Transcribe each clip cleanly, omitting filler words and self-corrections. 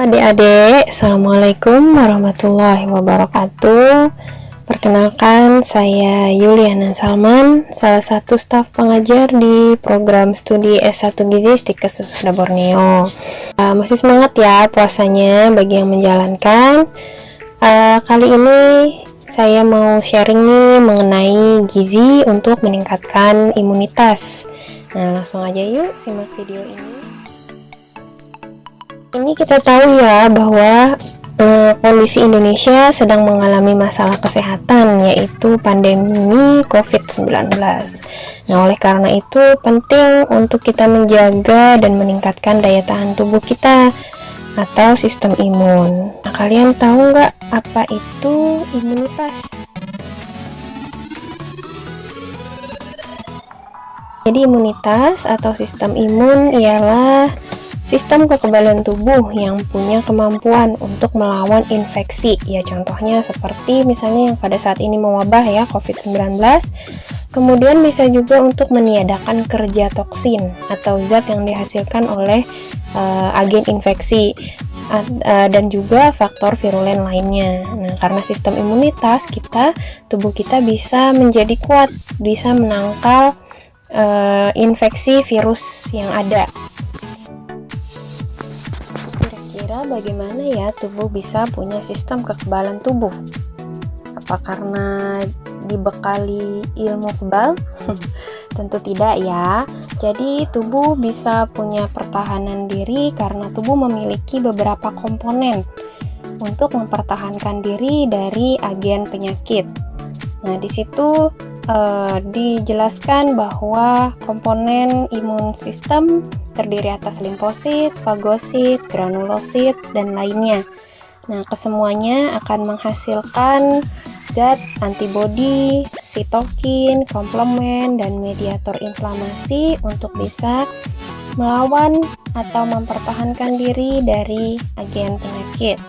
Adik-adik, Assalamualaikum warahmatullahi wabarakatuh. Perkenalkan, saya Yuliana Salman, salah satu staf pengajar di program studi S1 Gizi Stikes Husada Borneo. Masih semangat ya puasanya bagi yang menjalankan. Kali ini saya mau sharing nih mengenai gizi untuk meningkatkan imunitas. Nah, langsung aja yuk simak video ini. Ini kita tahu ya bahwa kondisi Indonesia sedang mengalami masalah kesehatan, yaitu pandemi COVID-19. Nah, oleh karena itu penting untuk kita menjaga dan meningkatkan daya tahan tubuh kita atau sistem imun. Nah, kalian tahu nggak apa itu imunitas? Jadi imunitas atau sistem imun ialah sistem kekebalan tubuh yang punya kemampuan untuk melawan infeksi. Ya, contohnya seperti misalnya yang pada saat ini mewabah ya, COVID-19. Kemudian bisa juga untuk meniadakan kerja toksin atau zat yang dihasilkan oleh agen infeksi dan juga faktor virulen lainnya. Nah, karena sistem imunitas kita, tubuh kita bisa menjadi kuat, bisa menangkal infeksi virus yang ada. Bagaimana ya tubuh bisa punya sistem kekebalan tubuh? Apa karena dibekali ilmu kebal? Tentu tidak ya. Jadi tubuh bisa punya pertahanan diri karena tubuh memiliki beberapa komponen untuk mempertahankan diri dari agen penyakit. Nah, di situ dijelaskan bahwa komponen imun sistem terdiri atas limfosit, fagosit, granulosit, dan lainnya. Nah, kesemuanya akan menghasilkan zat antibodi, sitokin, komplement, dan mediator inflamasi untuk bisa melawan atau mempertahankan diri dari agen penyakit.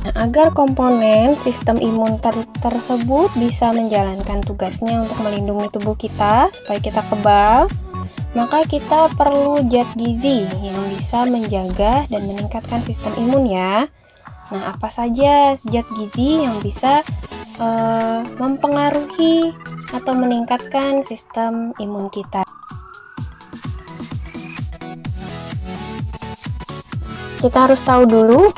Nah, agar komponen sistem imun tersebut bisa menjalankan tugasnya untuk melindungi tubuh kita supaya kita kebal, maka kita perlu zat gizi yang bisa menjaga dan meningkatkan sistem imun ya. Nah, apa saja zat gizi yang bisa mempengaruhi atau meningkatkan sistem imun kita? Kita harus tahu dulu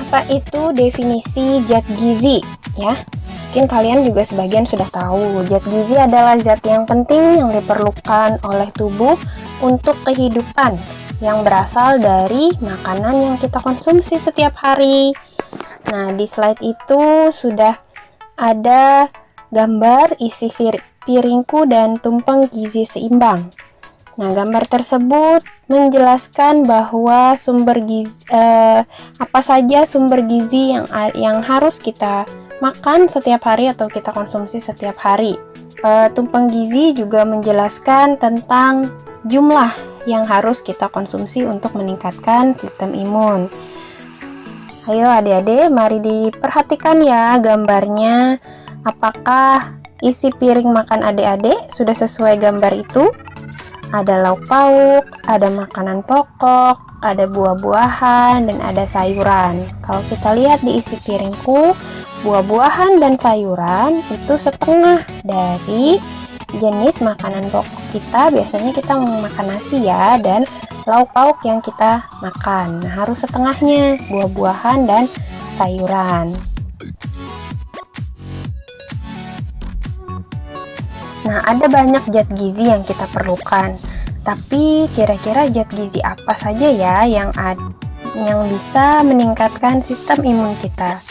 apa itu definisi zat gizi ya. Mungkin kalian juga sebagian sudah tahu, zat gizi adalah zat yang penting yang diperlukan oleh tubuh untuk kehidupan yang berasal dari makanan yang kita konsumsi setiap hari. Nah, di slide itu sudah ada gambar isi piringku dan tumpeng gizi seimbang. Nah, gambar tersebut menjelaskan bahwa apa saja sumber gizi yang harus kita makan setiap hari atau kita konsumsi setiap hari. Tumpeng gizi juga menjelaskan tentang jumlah yang harus kita konsumsi untuk meningkatkan sistem imun. Ayo adik-adik, mari diperhatikan ya gambarnya. Apakah isi piring makan adik-adik sudah sesuai gambar itu? Ada lauk pauk, ada makanan pokok, ada buah-buahan, dan ada sayuran. Kalau kita lihat di isi piringku, buah-buahan dan sayuran itu setengah dari jenis makanan pokok kita. Biasanya kita makan nasi ya, dan lauk pauk yang kita makan. Nah, harus setengahnya buah-buahan dan sayuran. Nah, ada banyak zat gizi yang kita perlukan. Tapi kira-kira zat gizi apa saja ya yang bisa meningkatkan sistem imun kita?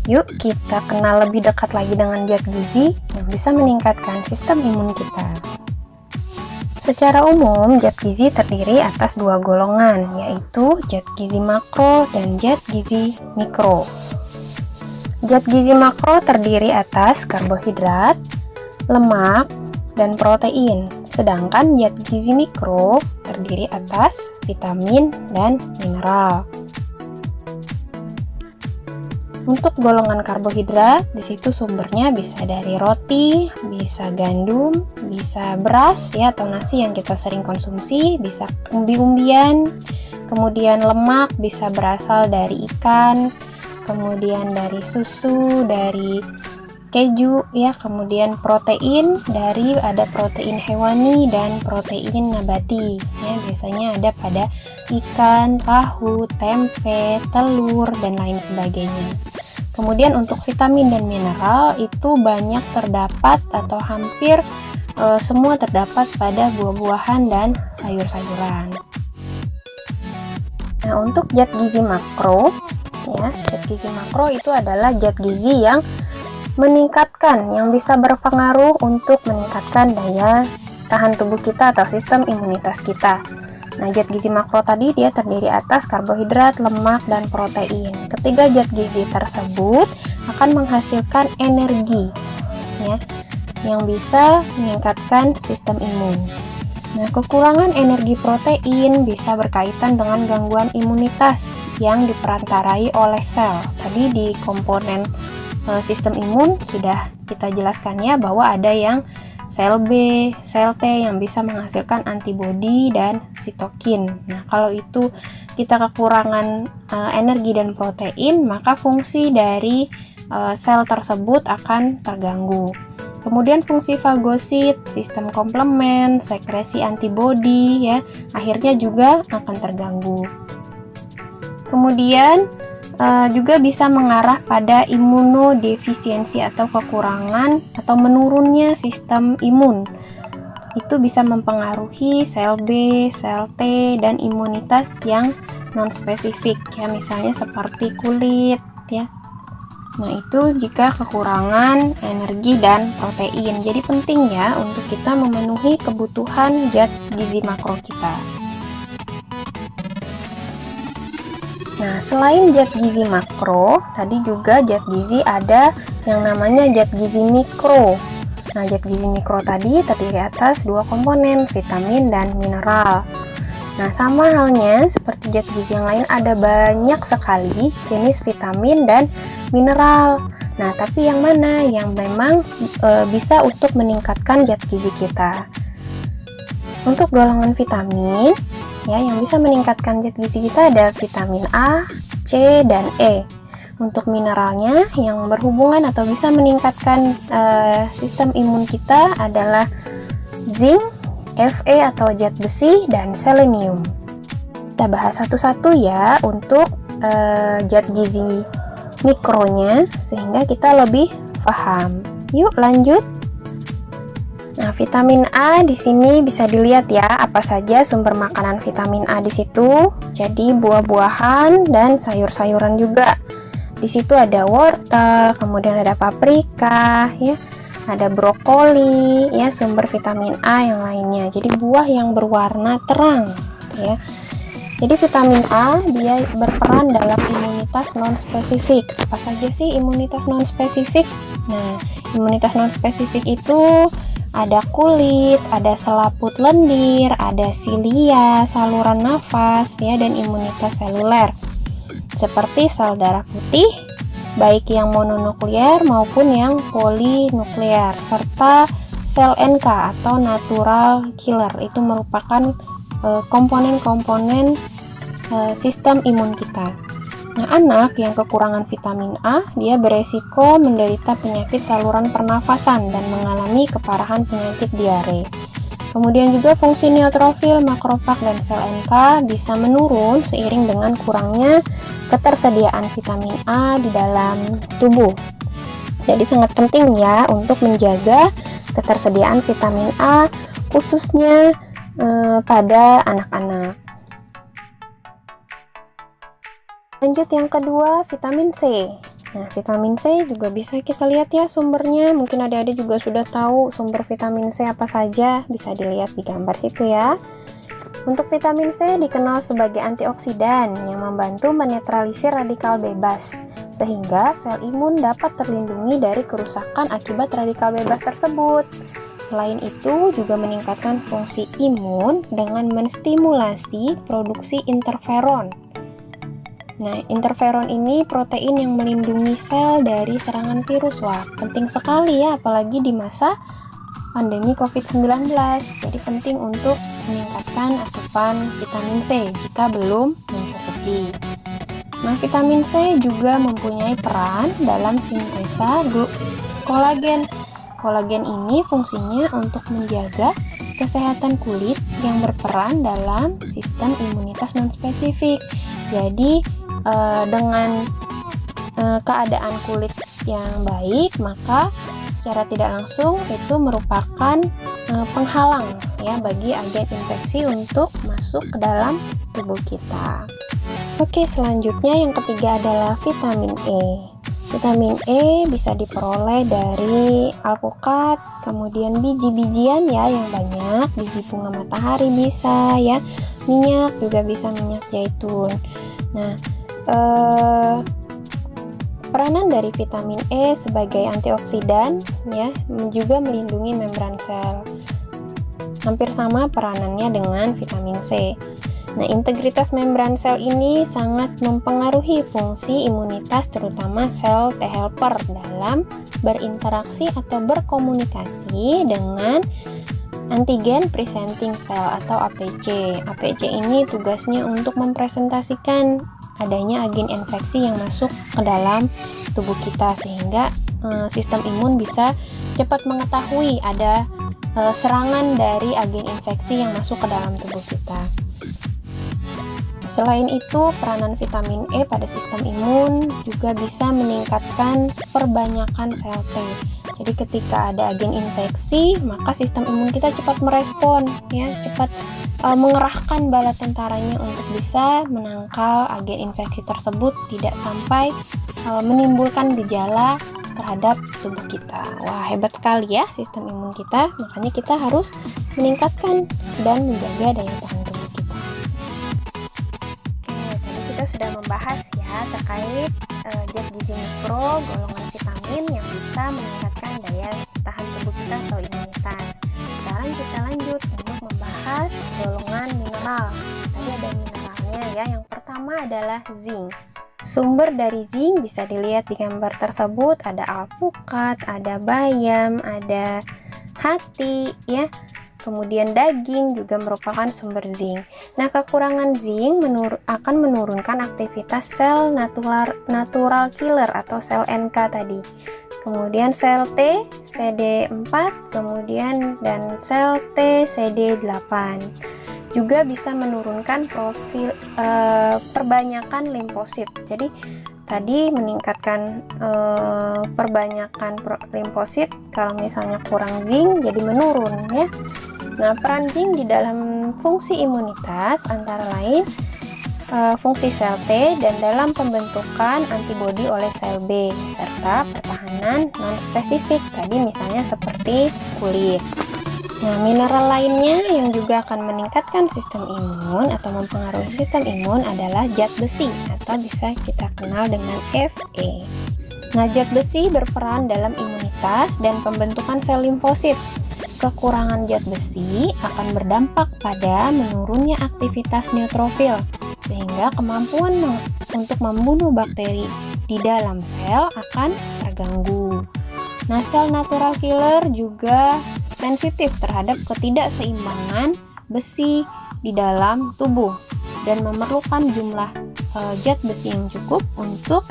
Yuk kita kenal lebih dekat lagi dengan zat gizi yang bisa meningkatkan sistem imun kita. Secara umum, zat gizi terdiri atas dua golongan, yaitu zat gizi makro dan zat gizi mikro. Zat gizi makro terdiri atas karbohidrat, lemak, dan protein, sedangkan zat gizi mikro terdiri atas vitamin dan mineral. Untuk golongan karbohidrat, di situ sumbernya bisa dari roti, bisa gandum, bisa beras ya atau nasi yang kita sering konsumsi, bisa umbi-umbian, Kemudian lemak bisa berasal dari ikan, kemudian dari susu, dari keju ya, kemudian protein dari ada protein hewani dan protein nabati ya, biasanya ada pada ikan, tahu, tempe, telur dan lain sebagainya. Kemudian untuk vitamin dan mineral itu banyak terdapat atau hampir semua terdapat pada buah-buahan dan sayur-sayuran. Nah, untuk zat gizi makro ya, zat gizi makro itu adalah zat gizi yang meningkatkan, yang bisa berpengaruh untuk meningkatkan daya tahan tubuh kita atau sistem imunitas kita. Nah, zat gizi makro tadi dia terdiri atas karbohidrat, lemak, dan protein. Ketiga zat gizi tersebut akan menghasilkan energi ya, yang bisa meningkatkan sistem imun. Nah, kekurangan energi protein bisa berkaitan dengan gangguan imunitas yang diperantarai oleh sel. Tadi di komponen sistem imun sudah kita jelaskan ya, bahwa ada yang sel B, sel T yang bisa menghasilkan antibodi dan sitokin. Nah, kalau itu kita kekurangan energi dan protein, maka fungsi dari sel tersebut akan terganggu. Kemudian fungsi fagosit, sistem komplement, sekresi antibodi ya, akhirnya juga akan terganggu. Kemudian juga bisa mengarah pada imunodefisiensi atau kekurangan atau menurunnya sistem imun. Itu bisa mempengaruhi sel B, sel T, dan imunitas yang non-spesifik ya, misalnya seperti kulit ya. Nah, itu jika kekurangan energi dan protein. Jadi penting ya untuk kita memenuhi kebutuhan zat gizi makro kita. Nah, selain zat gizi makro, tadi juga zat gizi ada yang namanya zat gizi mikro. Nah, zat gizi mikro tadi terdiri atas dua komponen, vitamin dan mineral. Nah, sama halnya seperti zat gizi yang lain, ada banyak sekali jenis vitamin dan mineral. Nah, tapi yang mana yang memang bisa untuk meningkatkan zat gizi kita? Untuk golongan vitamin ya, yang bisa meningkatkan zat gizi kita ada vitamin A, C, dan E. Untuk mineralnya yang berhubungan atau bisa meningkatkan sistem imun kita adalah zinc, Fe atau zat besi, dan selenium. Kita bahas satu-satu ya untuk zat gizi mikronya sehingga kita lebih paham. Yuk lanjut. Nah, vitamin A di sini bisa dilihat ya, apa saja sumber makanan vitamin A di situ. Jadi buah-buahan dan sayur-sayuran juga. Di situ ada wortel, kemudian ada paprika, ya, ada brokoli, ya, sumber vitamin A yang lainnya. Jadi buah yang berwarna terang, ya. Jadi vitamin A dia berperan dalam imunitas non-spesifik. Apa saja sih imunitas non-spesifik? Nah, imunitas non-spesifik itu ada kulit, ada selaput lendir, ada silia, saluran nafas, ya, dan imunitas seluler. Seperti sel darah putih, baik yang mononuklear maupun yang polinuklear, serta sel NK atau natural killer. Itu merupakan komponen-komponen sistem imun kita. Nah, anak yang kekurangan vitamin A, dia beresiko menderita penyakit saluran pernafasan dan mengalami keparahan penyakit diare. Kemudian juga fungsi neutrofil, makrofag, dan sel NK bisa menurun seiring dengan kurangnya ketersediaan vitamin A di dalam tubuh. Jadi sangat penting ya untuk menjaga ketersediaan vitamin A khususnya pada anak-anak. Lanjut yang kedua, vitamin C. Nah, vitamin C juga bisa kita lihat ya sumbernya. Mungkin adik-adik juga sudah tahu sumber vitamin C apa saja, bisa dilihat di gambar situ ya. Untuk vitamin C dikenal sebagai antioksidan yang membantu menetralisir radikal bebas, sehingga sel imun dapat terlindungi dari kerusakan akibat radikal bebas tersebut. Selain itu juga meningkatkan fungsi imun dengan menstimulasi produksi interferon. Nah, interferon ini protein yang melindungi sel dari serangan virus. Wah, penting sekali ya, apalagi di masa pandemi COVID-19. Jadi penting untuk meningkatkan asupan vitamin C jika belum mencukupi. Nah, vitamin C juga mempunyai peran dalam sintesa kolagen. Kolagen ini fungsinya untuk menjaga kesehatan kulit yang berperan dalam sistem imunitas non-spesifik. Jadi, dengan keadaan kulit yang baik, maka secara tidak langsung itu merupakan penghalang ya bagi agen infeksi untuk masuk ke dalam tubuh kita. Oke, selanjutnya yang ketiga adalah vitamin E. Vitamin E bisa diperoleh dari alpukat, kemudian biji-bijian ya yang banyak, biji bunga matahari bisa ya, minyak juga bisa, minyak zaitun. Nah, peranan dari vitamin E sebagai antioksidan ya juga melindungi membran sel. Hampir sama peranannya dengan vitamin C. Nah, integritas membran sel ini sangat mempengaruhi fungsi imunitas, terutama sel T helper dalam berinteraksi atau berkomunikasi dengan antigen presenting cell atau APC. APC ini tugasnya untuk mempresentasikan adanya agen infeksi yang masuk ke dalam tubuh kita, sehingga sistem imun bisa cepat mengetahui ada serangan dari agen infeksi yang masuk ke dalam tubuh kita. Selain itu, peranan vitamin E pada sistem imun juga bisa meningkatkan perbanyakan sel T. Jadi ketika ada agen infeksi, maka sistem imun kita cepat merespon, ya, cepat mengerahkan bala tentaranya untuk bisa menangkal agen infeksi tersebut, tidak sampai menimbulkan gejala terhadap tubuh kita. Wah, hebat sekali ya sistem imun kita, makanya kita harus meningkatkan dan menjaga daya tahan tubuh kita. Kita sudah membahas ya terkait zat gizi mikro, golongan vitamin yang bisa meningkatkan daya tahan tubuh kita atau imunitas. Sekarang kita lanjut untuk membahas golongan mineral. Tadi ada mineralnya ya. Yang pertama adalah zinc. Sumber dari zinc bisa dilihat di gambar tersebut, ada alpukat, ada bayam, ada hati ya. Kemudian daging juga merupakan sumber zinc. Nah, kekurangan zinc akan menurunkan aktivitas sel natural killer atau sel NK tadi. Kemudian sel T CD4, kemudian dan sel T CD8. Juga bisa menurunkan profil perbanyakan limfosit. Jadi tadi meningkatkan perbanyakan limfosit, kalau misalnya kurang zinc jadi menurun ya. Nah, peran zinc di dalam fungsi imunitas antara lain fungsi sel T dan dalam pembentukan antibodi oleh sel B serta pertahanan non-spesifik tadi misalnya seperti kulit. Nah, mineral lainnya yang juga akan meningkatkan sistem imun atau mempengaruhi sistem imun adalah zat besi atau bisa kita kenal dengan Fe. Nah, zat besi berperan dalam imunitas dan pembentukan sel limfosit. Kekurangan zat besi akan berdampak pada menurunnya aktivitas neutrofil, sehingga kemampuan untuk membunuh bakteri di dalam sel akan terganggu. Nah, sel natural killer juga sensitif terhadap ketidakseimbangan besi di dalam tubuh dan memerlukan jumlah zat besi yang cukup untuk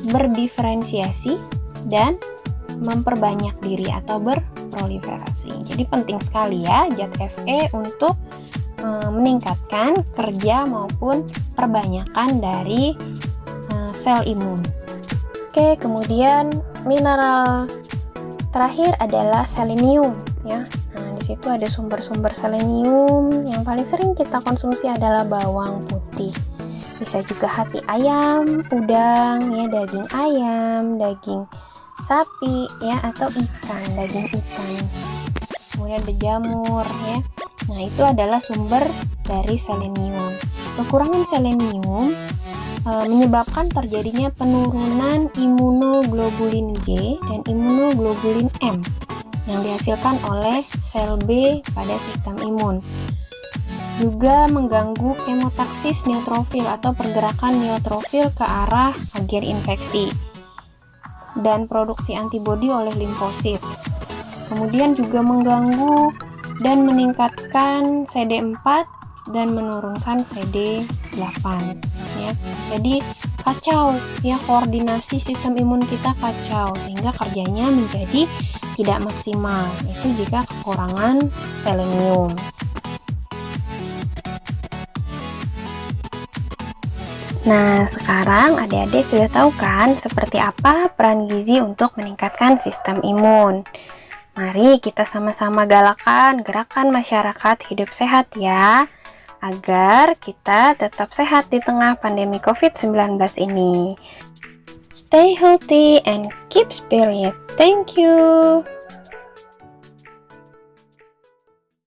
berdiferensiasi dan memperbanyak diri atau berproliferasi. Jadi penting sekali ya zat Fe untuk meningkatkan kerja maupun perbanyakan dari sel imun. Oke, kemudian mineral terakhir adalah selenium ya. Nah, di situ ada sumber-sumber selenium yang paling sering kita konsumsi adalah bawang putih. Bisa juga hati ayam, udang ya, daging ayam, daging sapi ya, atau ikan, daging ikan. Kemudian ada jamur ya. Nah, itu adalah sumber dari selenium. Kekurangan selenium menyebabkan terjadinya penurunan imunoglobulin G dan imunoglobulin M yang dihasilkan oleh sel B pada sistem imun. Juga mengganggu kemotaksis neutrofil atau pergerakan neutrofil ke arah agen infeksi dan produksi antibodi oleh limfosit. kemudian juga mengganggu dan meningkatkan CD4 dan menurunkan CD8 ya. Jadi kacau ya, koordinasi sistem imun kita kacau sehingga kerjanya menjadi tidak maksimal. Itu jika kekurangan selenium. Nah, sekarang adik-adik sudah tahu kan seperti apa peran gizi untuk meningkatkan sistem imun. Mari kita sama-sama galakan gerakan masyarakat hidup sehat ya, agar kita tetap sehat di tengah pandemi COVID-19 ini. Stay healthy and keep spirit. Thank you.